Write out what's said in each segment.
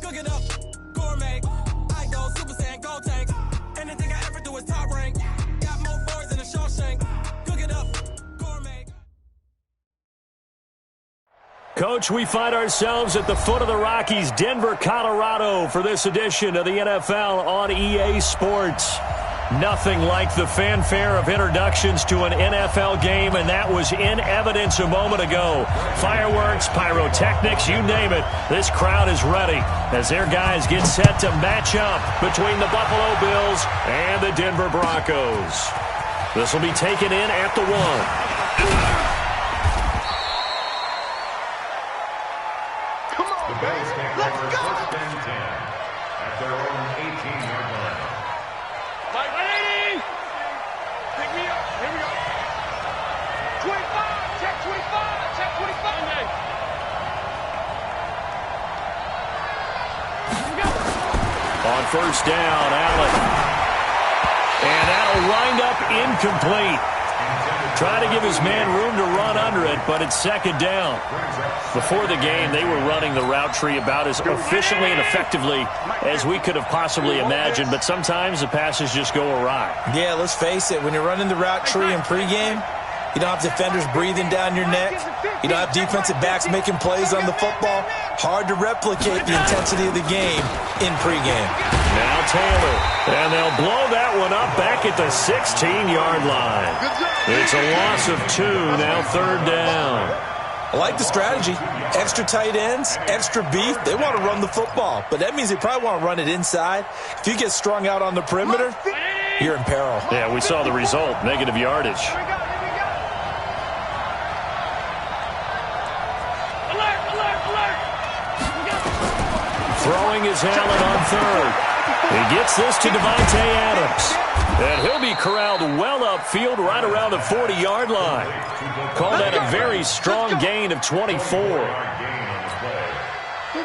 Cooking up, gourmet, I go Super Saiyan, gold tank. Anything I ever do is top rank. Got more boys than a Shawshank. Cooking up, gourmet. Coach, we find ourselves at the foot of the Rockies, Denver, Colorado, for this edition of the NFL on EA Sports. Nothing like the fanfare of introductions to an NFL game, and that was in evidence a moment ago. Fireworks, pyrotechnics, you name it. This crowd is ready as their guys get set to match up between the Buffalo Bills and the Denver Broncos. This will be taken in at the 1. Let's go! First and 10 at their own 18-yard line. Mike, ready? Pick me up. Here we go. 25. Check 25. Check 25. On first down, Allen. And that'll wind up incomplete. Trying to give his man room to run under it, but it's second down. Before the game, they were running the route tree about as efficiently and effectively as we could have possibly imagined, but sometimes the passes just go awry. Yeah, let's face it. When you're running the route tree in pregame, you don't have defenders breathing down your neck. You don't have defensive backs making plays on the football. Hard to replicate the intensity of the game in pregame. Now Taylor, and they'll blow that one up back at the 16-yard line. It's a loss of 2, now third down. I like the strategy. Extra tight ends, extra beef. They want to run the football, but that means they probably want to run it inside. If you get strung out on the perimeter, you're in peril. Yeah, we saw the result, negative yardage. Throwing is Allen on third. He gets this to Devontae Adams. And he'll be corralled well upfield right around the 40-yard line. Call that a very strong gain of 24.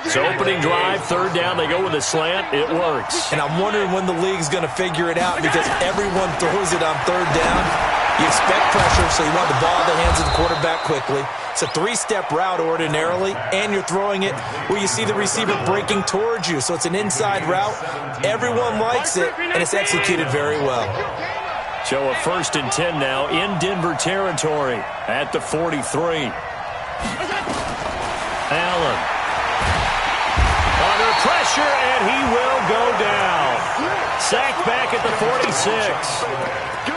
So opening drive, third down, they go with a slant. It works. And I'm wondering when the league's going to figure it out because everyone throws it on third down. You expect pressure, so you want the ball in the hands of the quarterback quickly. It's a 3-step route ordinarily, and you're throwing it where you see the receiver breaking towards you. So it's an inside route. Everyone likes it, and it's executed very well. So a 1st and 10 now in Denver territory at the 43. Allen. Under pressure, and he will go down. Sacked back at the 46.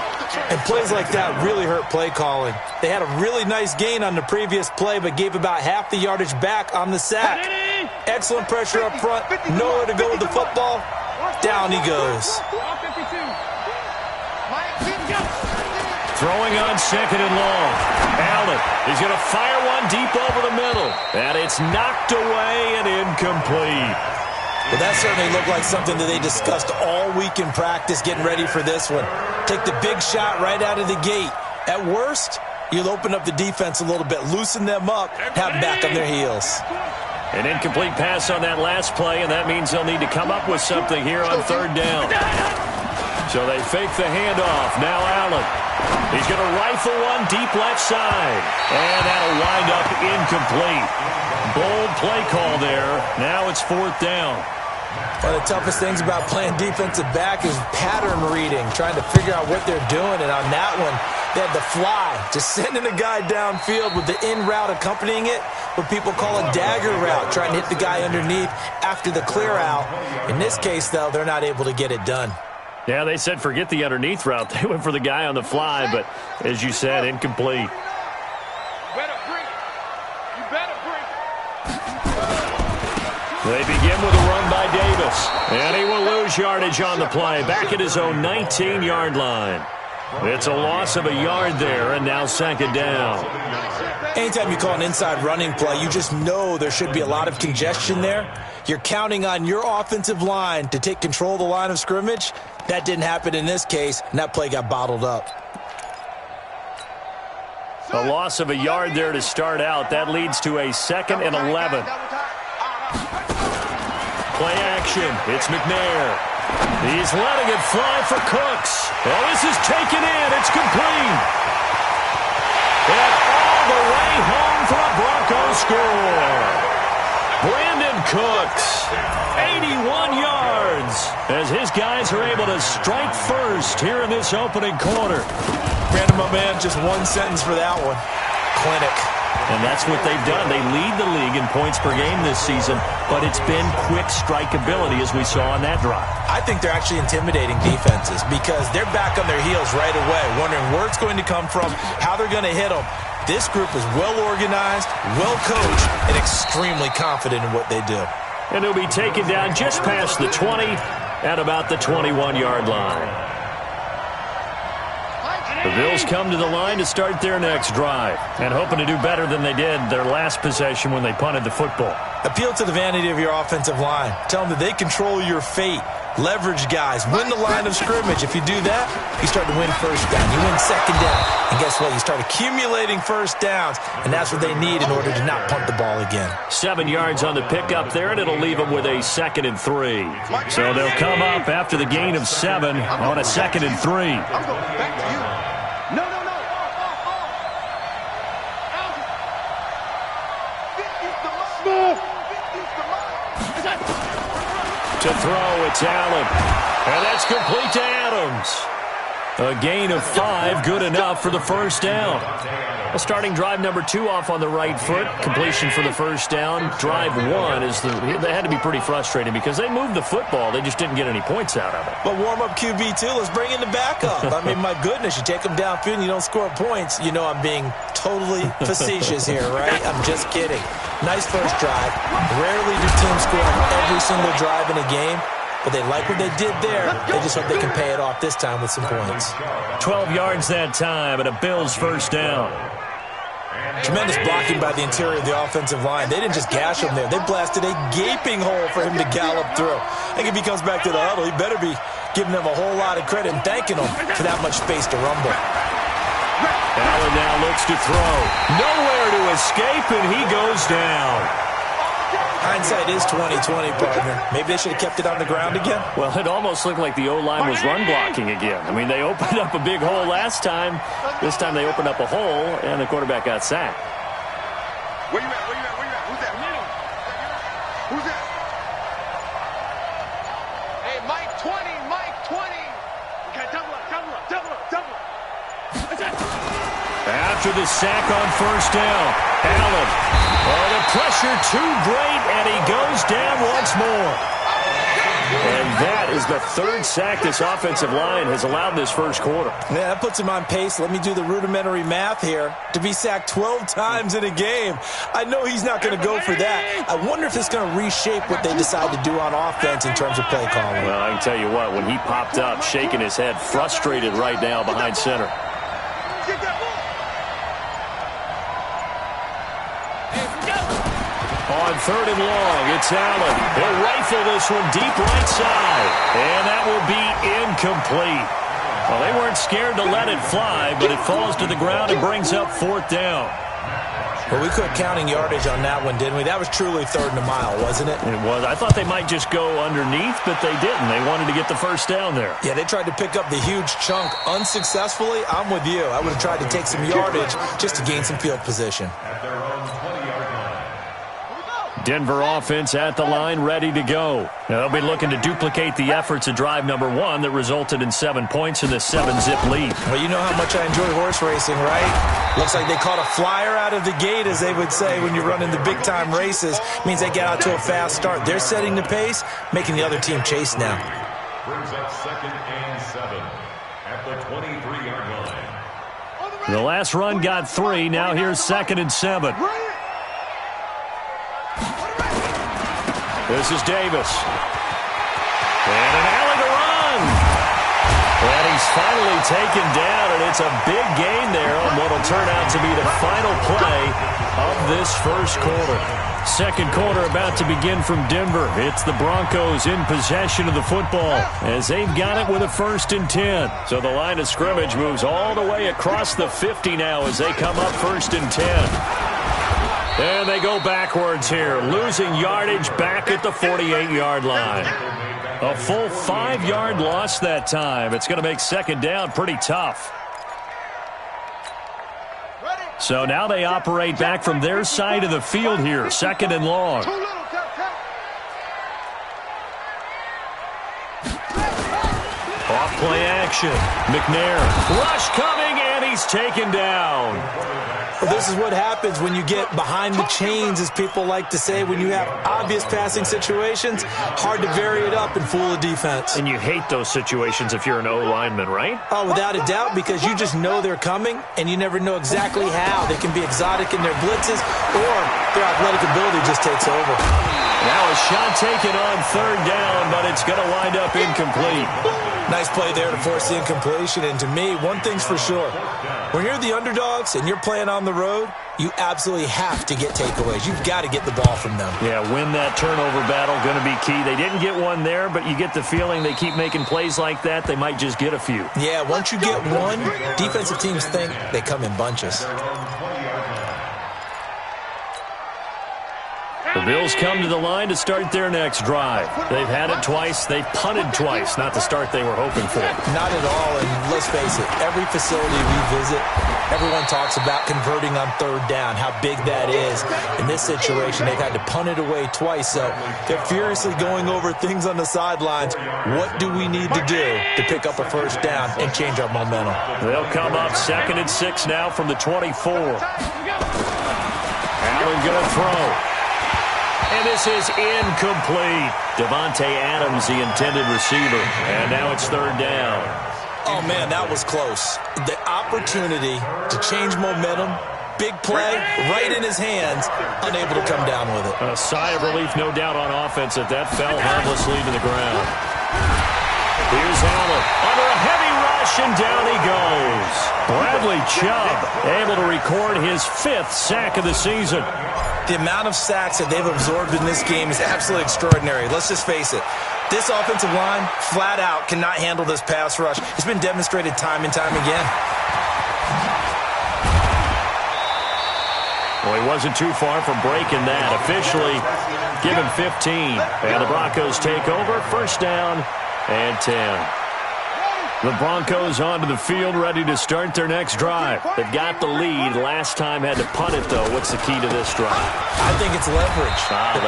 And plays like that really hurt play calling. They had a really nice gain on the previous play, but gave about half the yardage back on the sack. Excellent pressure up front. Nowhere to go with the football. Down he goes. Throwing on second and long. Allen is going to fire one deep over the middle. And it's knocked away and incomplete. Well, that certainly looked like something that they discussed all week in practice getting ready for this one. Take the big shot right out of the gate. At worst, you'll open up the defense a little bit, loosen them up, have them back on their heels. An incomplete pass on that last play, and that means they'll need to come up with something here on third down. So they fake the handoff. Now Allen. He's going to rifle one deep left side. And that'll wind up incomplete. Bold play call there. Now it's fourth down. One of the toughest things about playing defensive back is pattern reading, trying to figure out what they're doing. And on that one, they had the fly, just sending a guy downfield with the in route accompanying it, what people call a dagger route, trying to hit the guy underneath after the clear out. In this case, though, they're not able to get it done. Yeah, they said forget the underneath route. They went for the guy on the fly, but as you said, incomplete. They begin with a run by Davis, and he will lose yardage on the play, back at his own 19-yard line. It's a loss of a yard there, and now second down. Anytime you call an inside running play, you just know there should be a lot of congestion there. You're counting on your offensive line to take control of the line of scrimmage. That didn't happen in this case, and that play got bottled up. A loss of a yard there to start out. That leads to a 2nd and 11. Play action. It's McNair. He's letting it fly for Cooks. Well, this is taken in. It's complete. And all the way home for a Broncos score. Brandon Cooks, 81 yards, as his guys are able to strike first here in this opening quarter. Brandon, my man, just one sentence for that one. Clinic. And that's what they've done. They lead the league in points per game this season, but it's been quick strikeability as we saw on that drive. I think they're actually intimidating defenses because they're back on their heels right away, wondering where it's going to come from, how they're going to hit them. This group is well-organized, well-coached, and extremely confident in what they do. And he'll be taken down just past the 20 at about the 21-yard line. The Bills come to the line to start their next drive and hoping to do better than they did their last possession when they punted the football. Appeal to the vanity of your offensive line. Tell them that they control your fate. Leverage guys. Win the line of scrimmage. If you do that, you start to win first down. You win second down. And guess what? You start accumulating first downs, and that's what they need in order to not punt the ball again. 7 yards on the pickup there, and it'll leave them with a 2nd and 3. So they'll come up after the gain of 7 on a 2nd and 3. I'm going back to you. No. To throw, it's Allen. And that's complete to Adams. A gain of 5, good enough for the first down. Well, starting drive number 2 off on the right foot. Completion for the first down. Drive 1 is they had to be pretty frustrating because they moved the football. They just didn't get any points out of it. But warm-up QB, too. Let's bring in the backup. I mean, my goodness, you take them downfield and you don't score points. You know I'm being totally facetious here, right? I'm just kidding. Nice first drive. Rarely do teams score on every single drive in a game. But they like what they did there. They just hope they can pay it off this time with some points. 12 yards that time and a Bills first down. Tremendous blocking by the interior of the offensive line. They didn't just gash him there. They blasted a gaping hole for him to gallop through. I think if he comes back to the huddle, he better be giving them a whole lot of credit and thanking them for that much space to rumble. Allen now looks to throw. Nowhere to escape, and he goes down. Hindsight is 20/20, partner. Maybe they should have kept it on the ground again. Well, it almost looked like the O-line was run blocking again. I mean, they opened up a big hole last time. This time they opened up a hole, and the quarterback got sacked. Where you at? Who's that? Who's that? Hey, Mike 20. Okay, double up. After the sack on first down, Allen. Oh, the pressure too great, and he goes down once more. And that is the 3rd sack this offensive line has allowed this first quarter. Yeah, that puts him on pace. Let me do the rudimentary math here. To be sacked 12 times in a game, I know he's not going to go for that. I wonder if it's going to reshape what they decide to do on offense in terms of play calling. Well, I can tell you what, when he popped up, shaking his head, frustrated right now behind center. On 3rd and long, it's Allen. He'll rifle this one deep right side. And that will be incomplete. Well, they weren't scared to let it fly, but it falls to the ground and brings up 4th down. Well, we quit counting yardage on that one, didn't we? That was truly 3rd and a mile, wasn't it? It was. I thought they might just go underneath, but they didn't. They wanted to get the first down there. Yeah, they tried to pick up the huge chunk unsuccessfully. I'm with you. I would have tried to take some yardage just to gain some field position. Denver offense at the line, ready to go. Now, they'll be looking to duplicate the efforts of drive number 1 that resulted in 7 points in the 7-zip lead. Well, you know how much I enjoy horse racing, right? Looks like they caught a flyer out of the gate, as they would say when you're running the big-time races. Means they get out to a fast start. They're setting the pace, making the other team chase now. Brings up 2nd and 7 at the 23-yard line. The last run got 3. Now here's 2nd and 7. This is Davis. And an alley to run. And he's finally taken down, and it's a big gain there on what will turn out to be the final play of this first quarter. Second quarter about to begin from Denver. It's the Broncos in possession of the football as they've got it with a 1st and 10. So the line of scrimmage moves all the way across the 50 now as they come up 1st and 10. And they go backwards here, losing yardage back at the 48-yard line. A full 5-yard loss that time. It's going to make second down pretty tough. So now they operate back from their side of the field here, second and long. Off play action. McNair. Rush coming, and he's taken down. Well, this is what happens when you get behind the chains, as people like to say. When you have obvious passing situations, hard to vary it up and fool a defense. And you hate those situations if you're an O-lineman, right? Oh, without a doubt, because you just know they're coming, and you never know exactly how. They can be exotic in their blitzes, or their athletic ability just takes over. Now a shot taken on third down, but it's going to wind up incomplete. Nice play there to force the incompletion. And to me, one thing's for sure. When you're the underdogs and you're playing on the road, you absolutely have to get takeaways. You've got to get the ball from them. Yeah, win that turnover battle, going to be key. They didn't get one there, but you get the feeling they keep making plays like that, they might just get a few. Yeah, once you get one, defensive teams think they come in bunches. The Bills come to the line to start their next drive. They've had it twice. They've punted twice. Not the start they were hoping for. Not at all, and let's face it, every facility we visit, everyone talks about converting on third down, how big that is. In this situation, they've had to punt it away twice, so they're furiously going over things on the sidelines. What do we need to do to pick up a first down and change our momentum? They'll come up 2nd and 6 now from the 24. Allen going to throw. And this is incomplete. Devontae Adams, the intended receiver. And now it's third down. Oh, man, that was close. The opportunity to change momentum, big play, right in his hands, unable to come down with it. A sigh of relief, no doubt, on offense that fell harmlessly to the ground. Here's Allen under a heavy rush, and down he goes. Bradley Chubb able to record his 5th sack of the season. The amount of sacks that they've absorbed in this game is absolutely extraordinary. Let's just face it. This offensive line, flat out, cannot handle this pass rush. It's been demonstrated time and time again. Well, he wasn't too far from breaking that. Officially, give him 15. And the Broncos take over. First down and 10. The Broncos onto the field, ready to start their next drive. They've got the lead. Last time had to punt it, though. What's the key to this drive? I think it's leverage.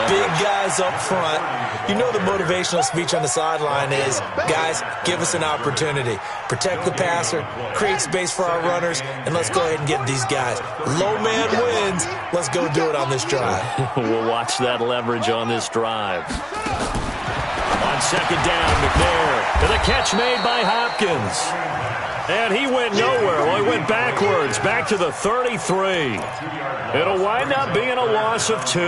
Big guys up front. You know the motivational speech on the sideline is, guys, give us an opportunity. Protect the passer, create space for our runners, and let's go ahead and get these guys. Low man wins. Let's go do it on this drive. We'll watch that leverage on this drive. On second down, McNair. And the catch made by Hopkins. And he went nowhere. Well, he went backwards, back to the 33. It'll wind up being a loss of 2.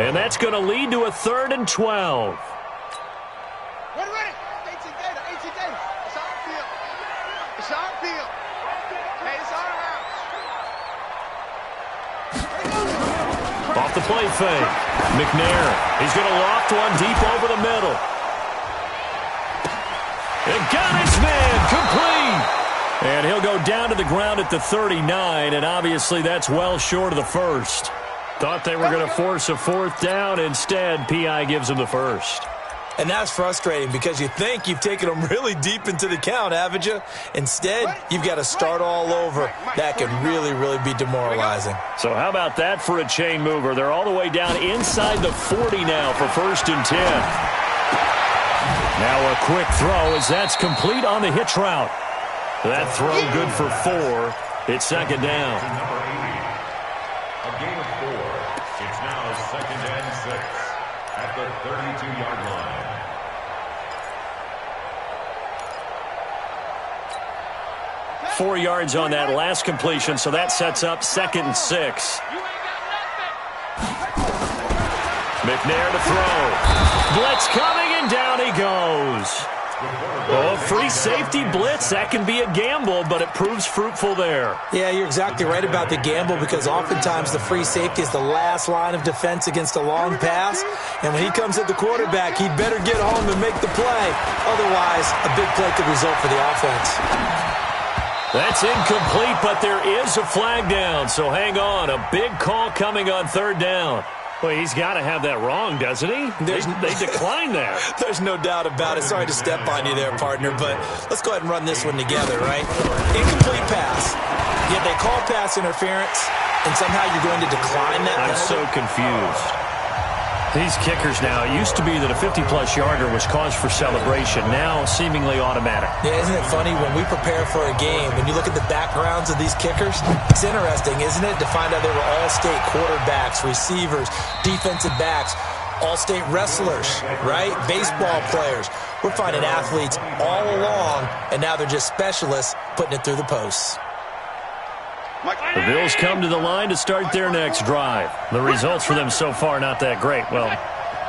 And that's going to lead to a 3rd and 12. Ready. 18 data. It's on field. It's on field. Hey, it's on around. Off the play fake. McNair. He's going to loft one deep over the middle. And got his man, complete. And he'll go down to the ground at the 39, and obviously that's well short of the first. Thought they were going to force a 4th down. Instead, P.I. gives him the first. And that's frustrating because you think you've taken them really deep into the count, haven't you? Instead, you've got to start all over. That can really, really be demoralizing. So how about that for a chain mover? They're all the way down inside the 40 now for 1st and 10. Now a quick throw as that's complete on the hitch route. That throw good for 4. It's second down. A gain of 4. It's now 2nd and 6 at the 32-yard line. 4 yards on that last completion, so that sets up 2nd and 6. McNair to throw. Blitz coming, and down he goes. Oh, free safety blitz. That can be a gamble, but it proves fruitful there. Yeah, you're exactly right about the gamble because oftentimes the free safety is the last line of defense against a long pass. And when he comes at the quarterback, he'd better get home and make the play. Otherwise, a big play could result for the offense. That's incomplete, but there is a flag down, so hang on. A big call coming on third down. Well, he's got to have that wrong, doesn't he? They declined that. There's no doubt about it. Sorry to step on you there, partner, but let's go ahead and run this one together, right? Incomplete pass. Yet they call pass interference, and somehow you're going to decline that penalty? I'm so confused. These kickers now, it used to be that a 50-plus yarder was cause for celebration, now seemingly automatic. Yeah, isn't it funny? When we prepare for a game, when you look at the backgrounds of these kickers, it's interesting, isn't it, to find out they were all-state quarterbacks, receivers, defensive backs, all-state wrestlers, right? Baseball players. We're finding athletes all along, and now they're just specialists putting it through the posts. The Bills come to the line to start their next drive. The results for them so far not that great. Well,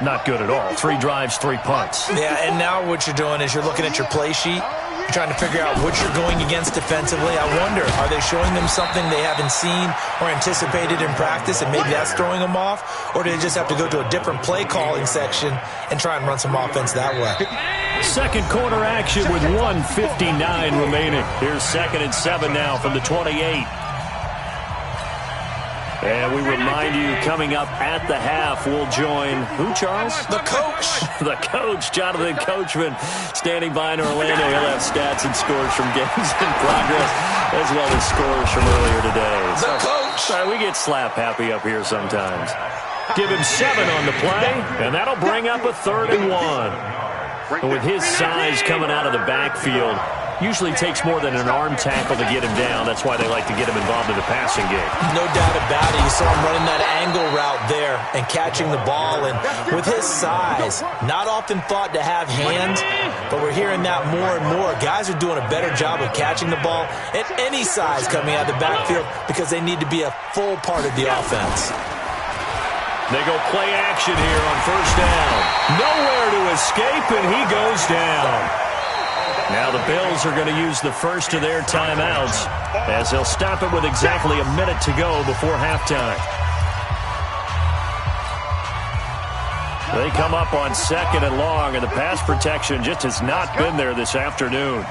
not good at all. 3 drives, 3 punts. Yeah, and now what you're doing is you're looking at your play sheet. You're trying to figure out what you're going against defensively. I wonder, are they showing them something they haven't seen or anticipated in practice, and maybe that's throwing them off? Or do they just have to go to a different play calling section and try and run some offense that way? Second quarter action with 1:59 remaining. Here's 2nd and 7 now from the 28. And we remind you, coming up at the half, we'll join who, Charles? The coach. The coach, Jonathan Coachman, standing by in Orlando. He'll have stats and scores from games in progress, as well as scores from earlier today. The coach. Sorry, we get slap happy up here sometimes. Give him 7 on the play, and that'll bring up a 3rd and 1. And with his size coming out of the backfield, usually takes more than an arm tackle to get him down. That's why they like to get him involved in the passing game. No doubt about it. You saw him running that angle route there and catching the ball. And with his size, not often thought to have hands, but we're hearing that more and more. Guys are doing a better job of catching the ball at any size coming out of the backfield because they need to be a full part of the offense. They go play action here on first down. Nowhere to escape, and he goes down. Now the Bills are going to use the first of their timeouts as they'll stop it with exactly a minute to go before halftime. They come up on 2nd and long, and the pass protection just has not been there this afternoon.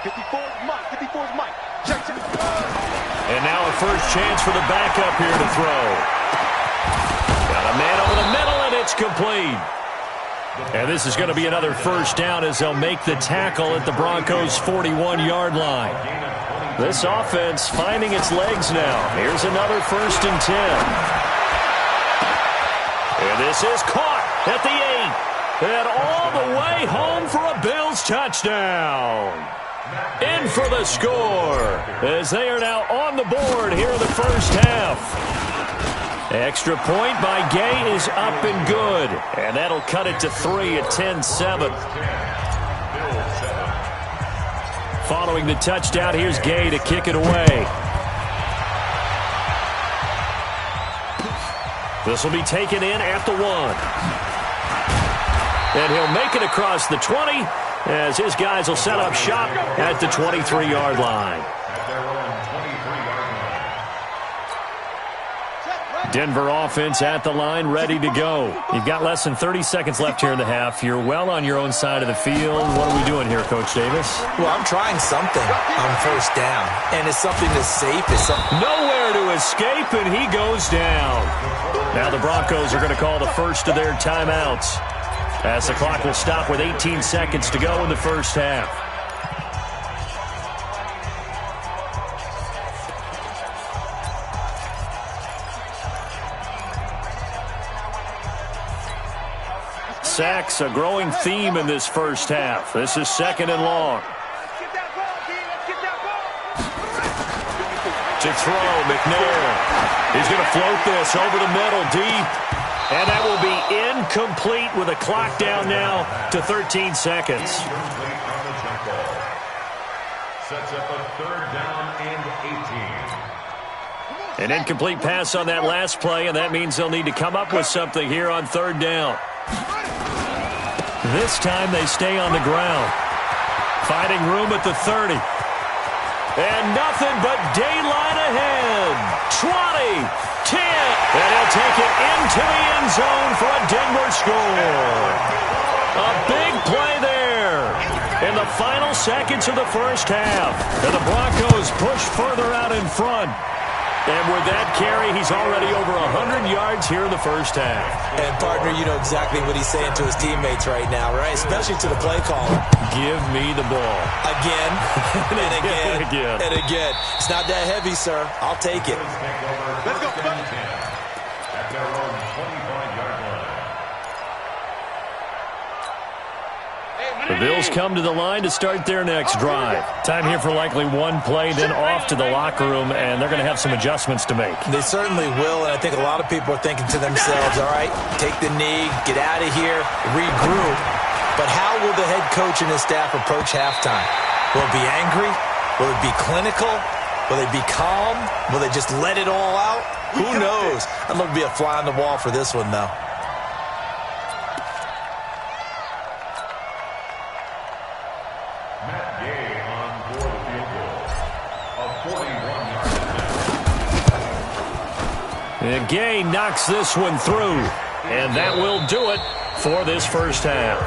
54's Mike. 54's Mike. Check. And now a first chance for the backup here to throw. Got a man over the middle, and it's complete. And this is going to be another first down as they'll make the tackle at the Broncos' 41-yard line. This offense finding its legs now. Here's another 1st and 10. And this is caught at the 8. And all the way home for a Bills touchdown. In for the score as they are now on the board here in the first half. Extra point by Gay is up and good. And that'll cut it to 3 at 10-7. Following the touchdown, here's Gay to kick it away. This will be taken in at the 1. And he'll make it across the 20 as his guys will set up shop at the 23-yard line. Denver offense at the line, ready to go. You've got less than 30 seconds left here in the half. You're well on your own side of the field. What are we doing here, Coach Davis? Well, I'm trying something on first down, and it's something that's safe. It's nowhere to escape, and he goes down. Now the Broncos are going to call the first of their timeouts as the clock will stop with 18 seconds to go in the first half. Sacks, a growing theme in this first half. This is 2nd and long. To throw, McNair. He's going to float this over the middle, deep. And that will be incomplete with a clock down now to 13 seconds. Sets up a 3rd down and 18. An incomplete pass on that last play, and that means they'll need to come up with something here on 3rd down. This time they stay on the ground. Finding room at the 30. And nothing but daylight ahead. 20, 10. And he'll take it into the end zone for a Denver score. A big play there. And the final seconds of the first half. And the Broncos push further out in front. And with that carry, he's already over 100 yards here in the first half. And, partner, you know exactly what he's saying to his teammates right now, right? Especially to the play caller. Give me the ball. Again, and again, and again. And again. It's not that heavy, sir. I'll take it. Let's go, at their own 25-yard line. The Bills come to the line to start their next drive. Time here for likely one play, then off to the locker room, and they're going to have some adjustments to make. They certainly will, and I think a lot of people are thinking to themselves, all right, take the knee, get out of here, regroup. But how will the head coach and his staff approach halftime? Will it be angry? Will it be clinical? Will they be calm? Will they just let it all out? Who knows? I'd love to be a fly on the wall for this one, though. And Gay knocks this one through, and that will do it for this first half.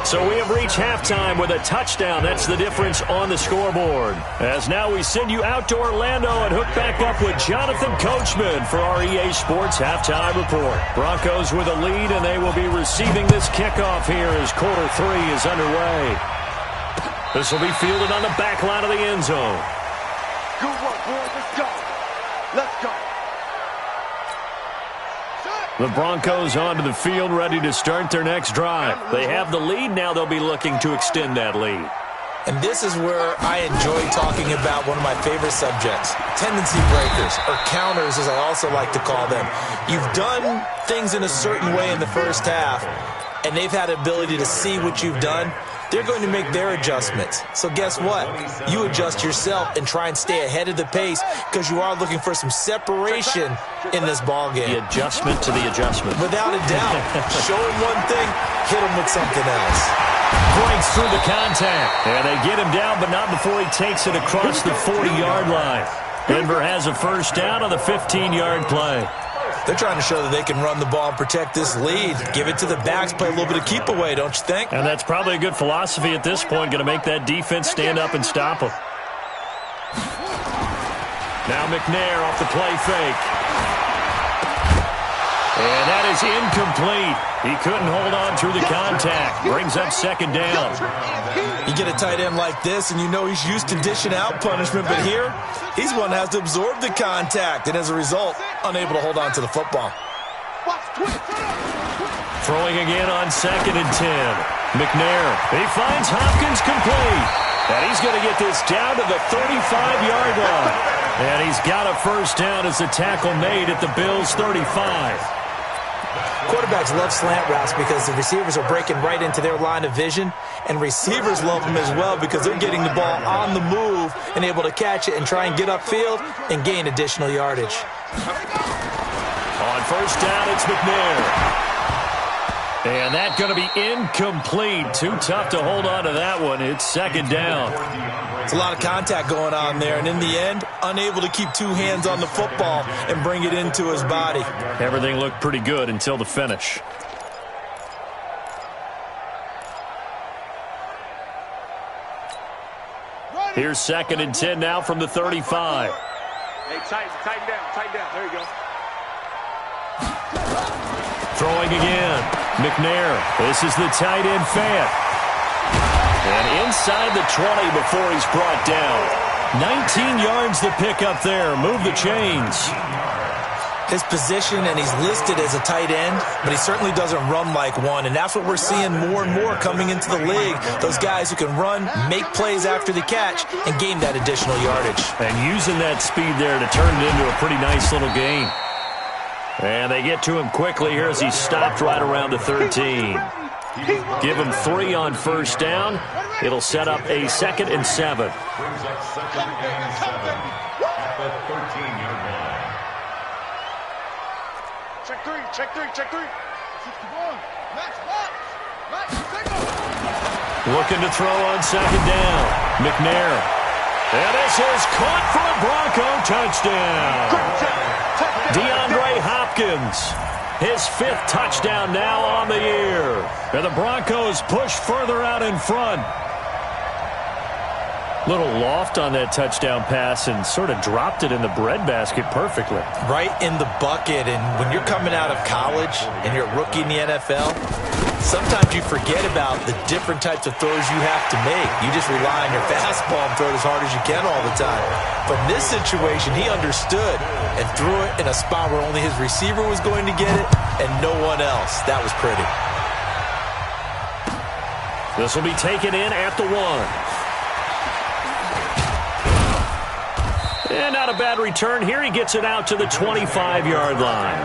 So we have reached halftime with a touchdown. That's the difference on the scoreboard. As now we send you out to Orlando and hook back up with Jonathan Coachman for our EA Sports Halftime Report. Broncos with a lead, and they will be receiving this kickoff here as quarter 3 is underway. This will be fielded on the back line of the end zone. Good work, boys. Let's go. Let's go. The Broncos onto the field, ready to start their next drive. They have the lead. Now they'll be looking to extend that lead. And this is where I enjoy talking about one of my favorite subjects, tendency breakers, or counters as I also like to call them. You've done things in a certain way in the first half, and they've had the ability to see what you've done. They're going to make their adjustments. So guess what? You adjust yourself and try and stay ahead of the pace because you are looking for some separation in this ball game. The adjustment to the adjustment. Without a doubt. Show him one thing, hit him with something else. Breaks through the contact. And they get him down, but not before he takes it across the 40-yard line. Denver has a first down on the 15-yard play. They're trying to show that they can run the ball and protect this lead. Give it to the backs, play a little bit of keep away, don't you think? And that's probably a good philosophy at this point, going to make that defense stand up and stop them. Now McNair off the play fake. And that is incomplete. He couldn't hold on through the contact. Brings up second down. You get a tight end like this, and you know he's used to dishing out punishment, but here, he's one that has to absorb the contact, and as a result, unable to hold on to the football. Throwing again on 2nd and 10. McNair, he finds Hopkins complete. And he's going to get this down to the 35-yard line. And he's got a first down as the tackle made at the Bills' 35. Quarterbacks love slant routes because the receivers are breaking right into their line of vision, and receivers love them as well because they're getting the ball on the move and able to catch it and try and get upfield and gain additional yardage. On first down, it's McNair. And that's going to be incomplete. Too tough to hold on to that one. It's second down. It's a lot of contact going on there, and in the end, unable to keep two hands on the football and bring it into his body. Everything looked pretty good until the finish. Here's 2nd and 10 now from the 35. Hey, tighten down. There you go. Throwing again. McNair. This is the tight end Fant. And inside the 20 before he's brought down. 19 yards to pick up there. Move the chains. His position, and he's listed as a tight end, but he certainly doesn't run like one, and that's what we're seeing more and more coming into the league. Those guys who can run, make plays after the catch, and gain that additional yardage. And using that speed there to turn it into a pretty nice little gain. And they get to him quickly here as he's stopped right around the 13. Give him 3 on first down. It'll set up a 2nd and 7. Brings up 2nd and 7 at the 13-yard line. Check three. 61. Max box. Looking to throw on 2nd down. McNair. And this is caught for a Bronco touchdown. DeAndre Hopkins. His 5th touchdown now on the year. And the Broncos push further out in front. Little loft on that touchdown pass and sort of dropped it in the breadbasket perfectly. Right in the bucket. And when you're coming out of college and you're a rookie in the NFL, sometimes you forget about the different types of throws you have to make. You just rely on your fastball and throw it as hard as you can all the time. But in this situation, he understood and threw it in a spot where only his receiver was going to get it and no one else. That was pretty. This will be taken in at the 1. And not a bad return here. He gets it out to the 25-yard line.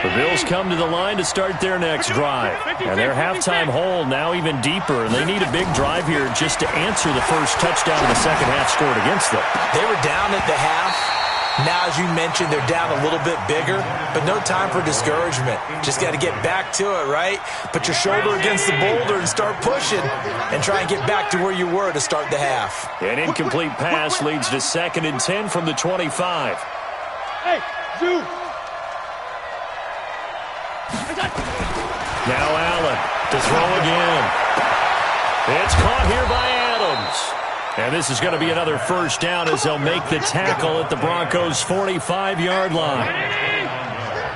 The Bills come to the line to start their next drive. And their halftime hole now even deeper, and they need a big drive here just to answer the first touchdown of the second half scored against them. They were down at the half. Now, as you mentioned, they're down a little bit bigger, but no time for discouragement. Just got to get back to it, right? Put your shoulder against the boulder and start pushing and try and get back to where you were to start the half. An incomplete pass leads to 2nd and 10 from the 25. Hey, Zoo. Now Allen to throw again. It's caught here by Adams. And this is going to be another first down as they'll make the tackle at the Broncos' 45-yard line.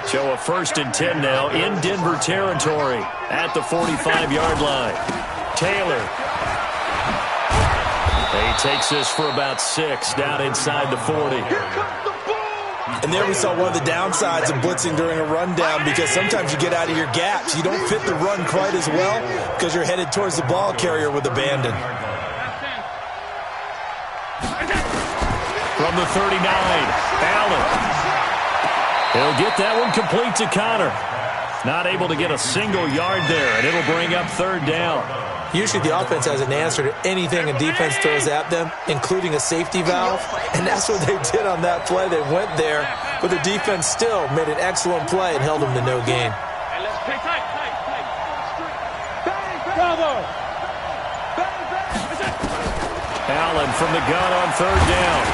So a 1st and 10 now in Denver territory at the 45-yard line. Taylor. He takes this for about 6 down inside the 40. And there we saw one of the downsides of blitzing during a rundown, because sometimes you get out of your gaps. You don't fit the run quite as well because you're headed towards the ball carrier with abandon. From the 39, Allen. He'll get that one complete to Connor. Not able to get a single yard there, and it'll bring up 3rd down. Usually the offense has an answer to anything a defense throws at them, including a safety valve, and that's what they did on that play. They went there, but the defense still made an excellent play and held them to no gain. Allen from the gun on 3rd down.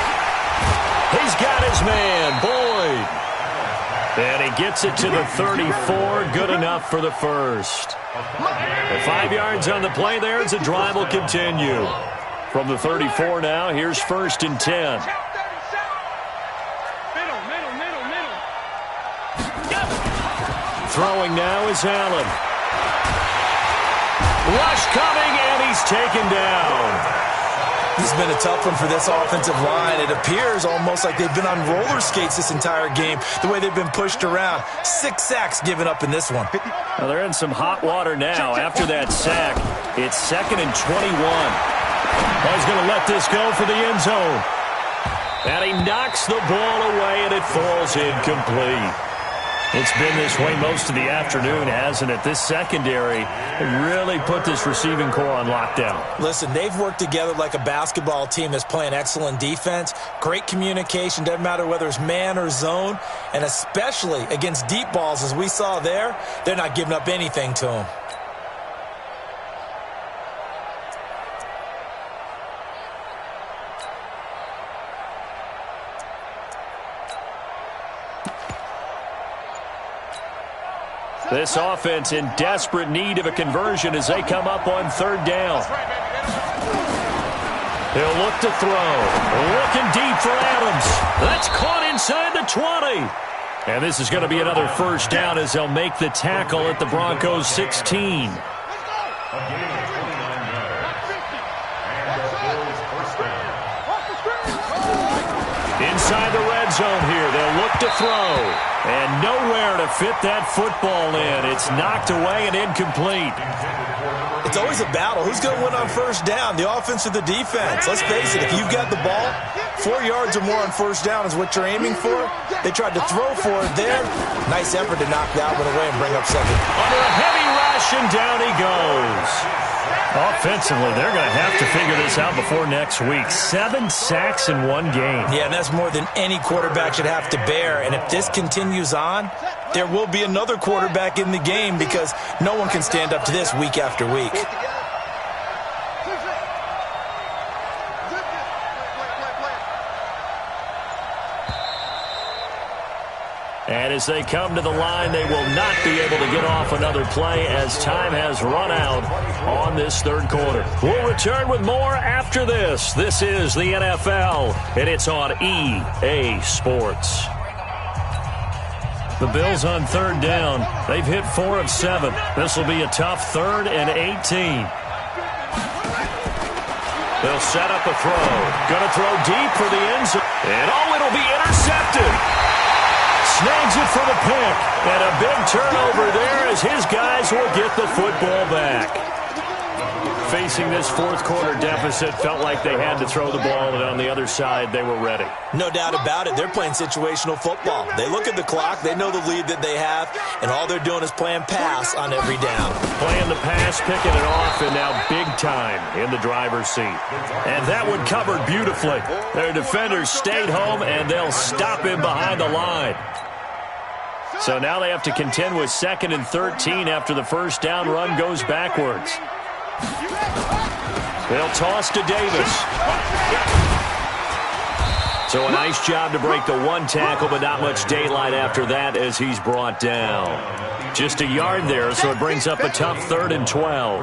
He's got his man, Boyd. And he gets it to the 34. Good enough for the first. And 5 yards on the play there as the drive will continue. From the 34 now, here's 1st and 10. Throwing now is Allen. Rush coming, and he's taken down. This has been a tough one for this offensive line. It appears almost like they've been on roller skates this entire game, the way they've been pushed around. 6 sacks given up in this one. Well, they're in some hot water now after that sack. It's 2nd and 21. Well, he's going to let this go for the end zone. And he knocks the ball away, and it falls incomplete. It's been this way most of the afternoon, hasn't it? This secondary really put this receiving core on lockdown. Listen, they've worked together like a basketball team that's playing excellent defense. Great communication, doesn't matter whether it's man or zone. And especially against deep balls, as we saw there, they're not giving up anything to them. This offense in desperate need of a conversion as they come up on 3rd down. He'll look to throw. Looking deep for Adams. That's caught inside the 20. And this is going to be another first down as they'll make the tackle at the Broncos' 16. Inside the red zone here. They'll look to throw. And nowhere to fit that football in. It's knocked away and incomplete. It's always a battle. Who's going to win on 1st down, the offense or the defense? Let's face it, if you've got the ball, 4 yards or more on 1st down is what you're aiming for. They tried to throw for it there. Nice effort to knock that one away and bring up 2nd. Under a heavy rush, and down he goes. Offensively, they're going to have to figure this out before next week. 7 sacks in one game. Yeah, and that's more than any quarterback should have to bear. And if this continues on, there will be another quarterback in the game because no one can stand up to this week after week. And as they come to the line, they will not be able to get off another play as time has run out on this third quarter. We'll return with more after this. This is the NFL, and it's on EA Sports. The Bills on third down. They've hit 4 of 7. This will be a tough 3rd and 18. They'll set up a throw. Going to throw deep for the end zone. And it'll be intercepted. Snags it for the pick. And a big turnover there as his guys will get the football back. Facing this fourth quarter deficit, felt like they had to throw the ball, and on the other side, they were ready. No doubt about it. They're playing situational football. They look at the clock. They know the lead that they have, and all they're doing is playing pass on every down. Playing the pass, picking it off, and now big time in the driver's seat. And that one covered beautifully. Their defenders stayed home, and they'll stop him behind the line. So now they have to contend with 2nd and 13 after the first down run goes backwards. They'll toss to Davis. So a nice job to break the one tackle, but not much daylight after that as he's brought down. Just a yard there, so it brings up a tough 3rd and 12.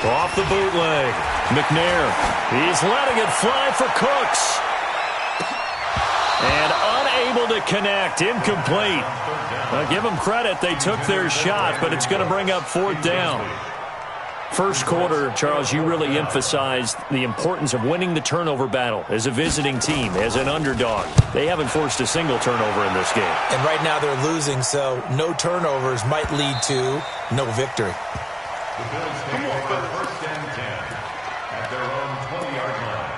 Off the bootleg. McNair. He's letting it fly for Cooks. And unable to connect. Incomplete. I'll give them credit. They took their shot, but it's going to bring up 4th down. First quarter, Charles, you really emphasized the importance of winning the turnover battle as a visiting team, as an underdog. They haven't forced a single turnover in this game. And right now they're losing, so no turnovers might lead to no victory. The Bills take over 1st and 10 at their own 20-yard line.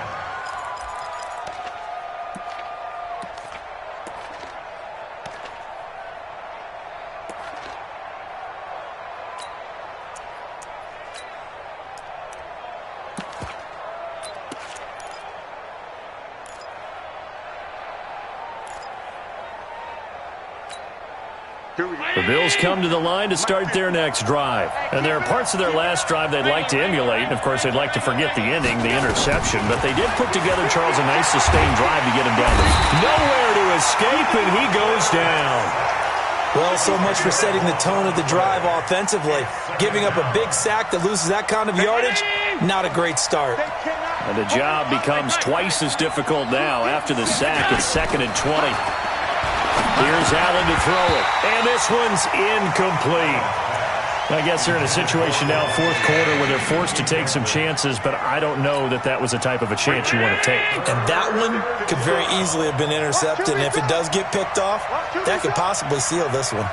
The Bills come to the line to start their next drive. And there are parts of their last drive they'd like to emulate. And, of course, they'd like to forget the ending, the interception. But they did put together, Charles, a nice sustained drive to get him down. Nowhere to escape, and he goes down. Well, so much for setting the tone of the drive offensively. Giving up a big sack that loses that kind of yardage, not a great start. And the job becomes twice as difficult now. After the sack, it's 2nd and 20. Here's Allen to throw it. And this one's incomplete. I guess they're in a situation now, fourth quarter, where they're forced to take some chances, but I don't know that that was the type of a chance you want to take. And that one could very easily have been intercepted. And if it does get picked off, that could possibly seal this one.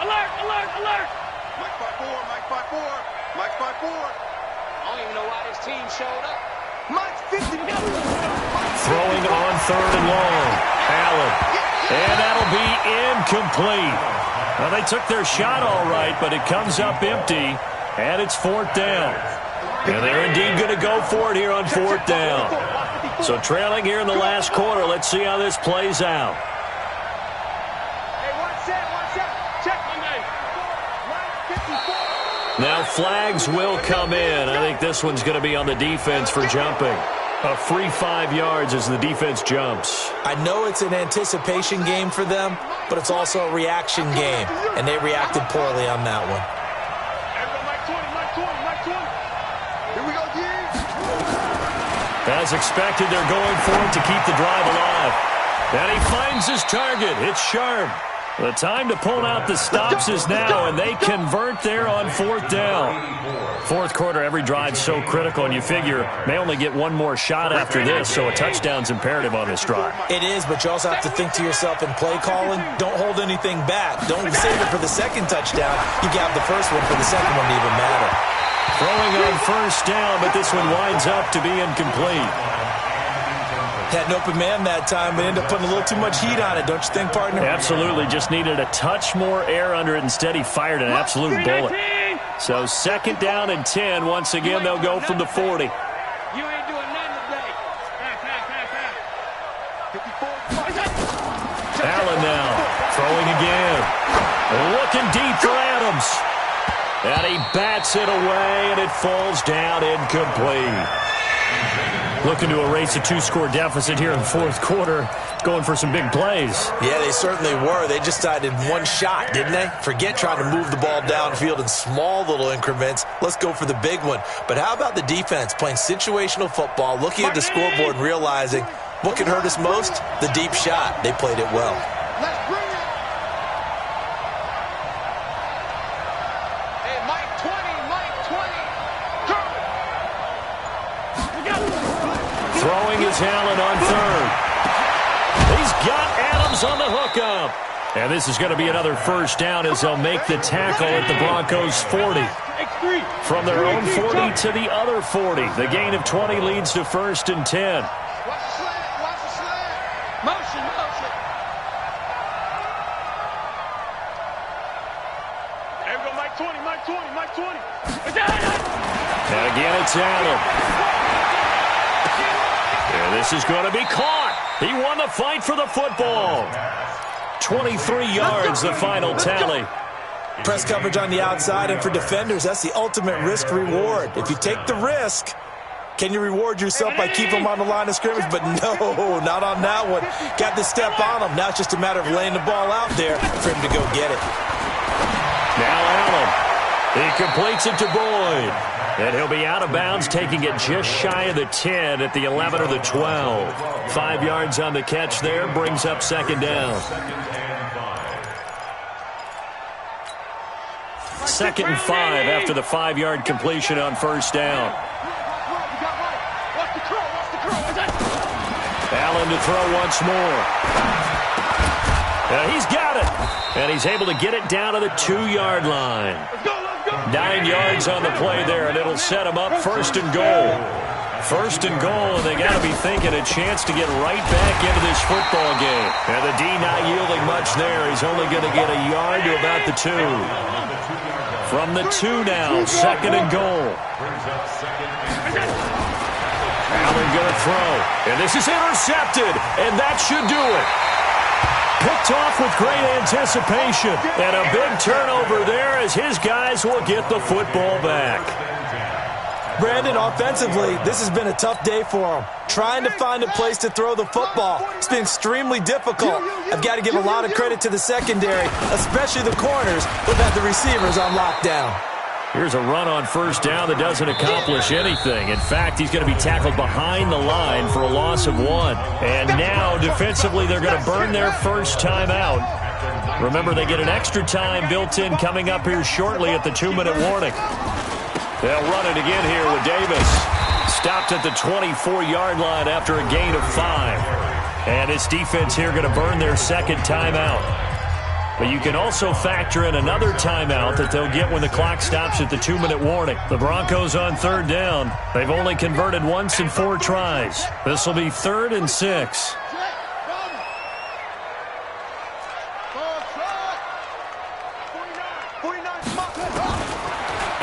Alert, alert, alert! Mike 5-4, Mike 5-4, Mike 5-4. I don't even know why this team showed up. Mike's 50. Throwing on 3rd and long. Allen. And that'll be incomplete. Well, they took their shot all right, but it comes up empty, and it's 4th down. And they're indeed going to go for it here on 4th down. So trailing here in the last quarter, let's see how this plays out. Hey, 1-7, check. Now flags will come in. I think this one's going to be on the defense for jumping. A free 5 yards as the defense jumps. I know it's an anticipation game for them, but it's also a reaction game, and they reacted poorly on that one. Here we go, As expected, they're going for it to keep the drive alive. And he finds his target. It's Sharp. The time to pull out the stops is now, and they convert there on 4th down. Fourth quarter, every drive's so critical, and you figure they only get one more shot after this, so a touchdown's imperative on this drive. It is, but you also have to think to yourself in play calling, don't hold anything back. Don't save it for the second touchdown. You can have the first one for the second one to even matter. Throwing on 1st down, but this one winds up to be incomplete. Had an open man that time, but ended up putting a little too much heat on it, don't you think, partner? Absolutely. Just needed a touch more air under it. Instead, he fired an absolute bullet. So 2nd down and 10. Once again, they'll go from the 40. You ain't doing nothing today. Allen now Throwing again. Looking deep for Adams. And he bats it away, and it falls down incomplete. Looking to erase a 2-score deficit here in the fourth quarter. Going for some big plays. Yeah, they certainly were. They just decided one shot, didn't they? Forget trying to move the ball downfield in small little increments. Let's go for the big one. But how about the defense playing situational football, looking at the scoreboard and realizing what could hurt us most? The deep shot. They played it well. Let's bring it. Hey, Mike 20, Mike 20. Throwing is Allen on third. He's got Adams on the hookup. And this is going to be another first down as they'll make the tackle at the Broncos' 40. From their own 40 to the other 40. The gain of 20 leads to 1st and 10. Watch the slant, watch the slant. Motion, motion. There we go, Mike 20, Mike 20, Mike 20. And again, it's Allen. And this is going to be caught. He won the fight for the football. 23 yards, the final tally. Press coverage on the outside, and for defenders, that's the ultimate risk-reward. If you take the risk, can you reward yourself by keeping them on the line of scrimmage? But no, not on that one. Got to step on them. Now it's just a matter of laying the ball out there for him to go get it. Now Allen. He completes it to Boyd. And he'll be out of bounds, taking it just shy of the 10 at the 11 or the 12. 5 yards on the catch there, brings up 2nd down. 2nd and 5 after the 5-yard completion on 1st down. Allen to throw once more. He's got it. And he's able to get it down to the 2-yard line. 9 yards on the play there, and it'll set him up 1st and goal. 1st and goal, and they got to be thinking a chance to get right back into this football game. And the D not yielding much there. He's only going to get a yard to about the 2. From the 2 now, 2nd and goal. Allen going to throw, and this is intercepted, and that should do it. Picked off with great anticipation, and a big turnover there as his guys will get the football back. Brandon, offensively, this has been a tough day for him. Trying to find a place to throw the football. It's been extremely difficult. I've got to give a lot of credit to the secondary, especially the corners, who've had the receivers on lockdown. Here's a run on 1st down that doesn't accomplish anything. In fact, he's going to be tackled behind the line for a loss of 1. And now, defensively, they're going to burn their first time out. Remember, they get an extra time built in coming up here shortly at the 2-minute warning. They'll run it again here with Davis. Stopped at the 24-yard line after a gain of 5. And this defense here going to burn their 2nd timeout. But you can also factor in another timeout that they'll get when the clock stops at the 2-minute warning. The Broncos on 3rd down. They've only converted once in 4 tries. This will be 3rd and 6.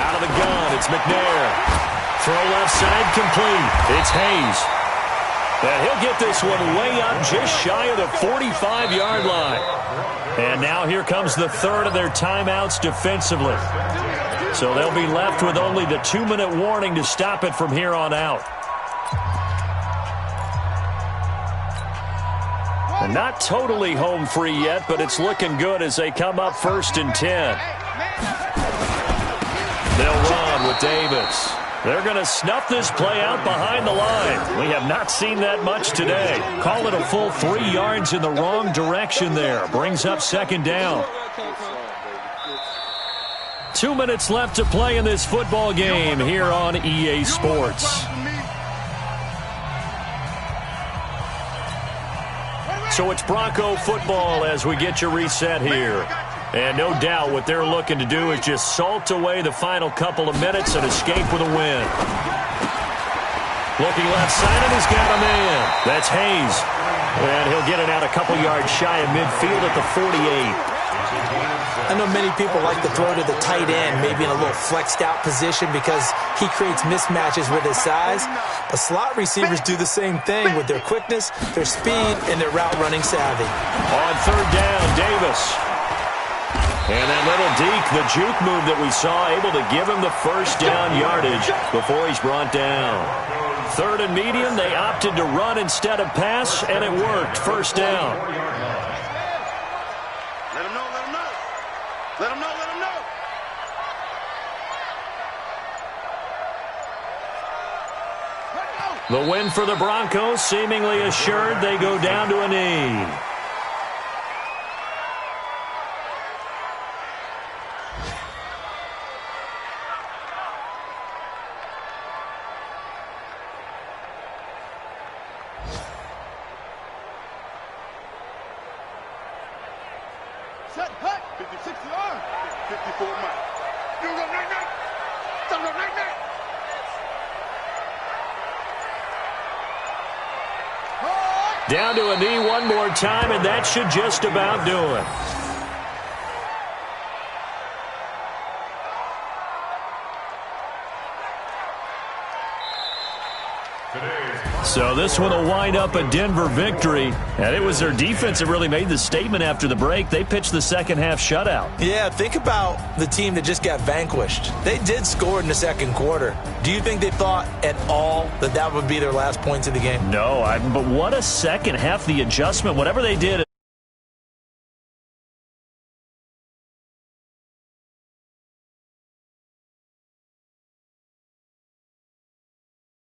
Out of the gun, it's McNair. Throw left side complete. It's Hayes. And he'll get this one way up just shy of the 45-yard line. And now here comes the 3rd of their timeouts defensively. So they'll be left with only the 2-minute warning to stop it from here on out. And not totally home free yet, but it's looking good as they come up 1st and 10. They'll run with Davis. They're going to snuff this play out behind the line. We have not seen that much today. Call it a full 3 yards in the wrong direction there. Brings up 2nd down. 2 minutes left to play in this football game here on EA Sports. So it's Bronco football as we get you reset here. And no doubt what they're looking to do is just salt away the final couple of minutes and escape with a win. Looking left side, and he's got a man. That's Hayes. And he'll get it out a couple yards shy of midfield at the 48. I know many people like to throw to the tight end, maybe in a little flexed out position because he creates mismatches with his size. But slot receivers do the same thing with their quickness, their speed, and their route running savvy. On third down, Davis. And that little deke, the juke move that we saw, able to give him the first down yardage before he's brought down. Third and medium, they opted to run instead of pass, and it worked. First down. Let him know, let him know. Let him know, let him know. The win for the Broncos, seemingly assured. They go down to a knee. Set, hut. 50, 60 yard. 54 Mike. You go night night. Don't go night night. Down to a knee one more time, and that should just about do it. So this one will wind up a Denver victory, and it was their defense that really made the statement after the break. They pitched the second half shutout. Yeah, think about the team that just got vanquished. They did score in the second quarter. Do you think they thought at all that that would be their last points of the game? No, but what a second half, the adjustment, whatever they did.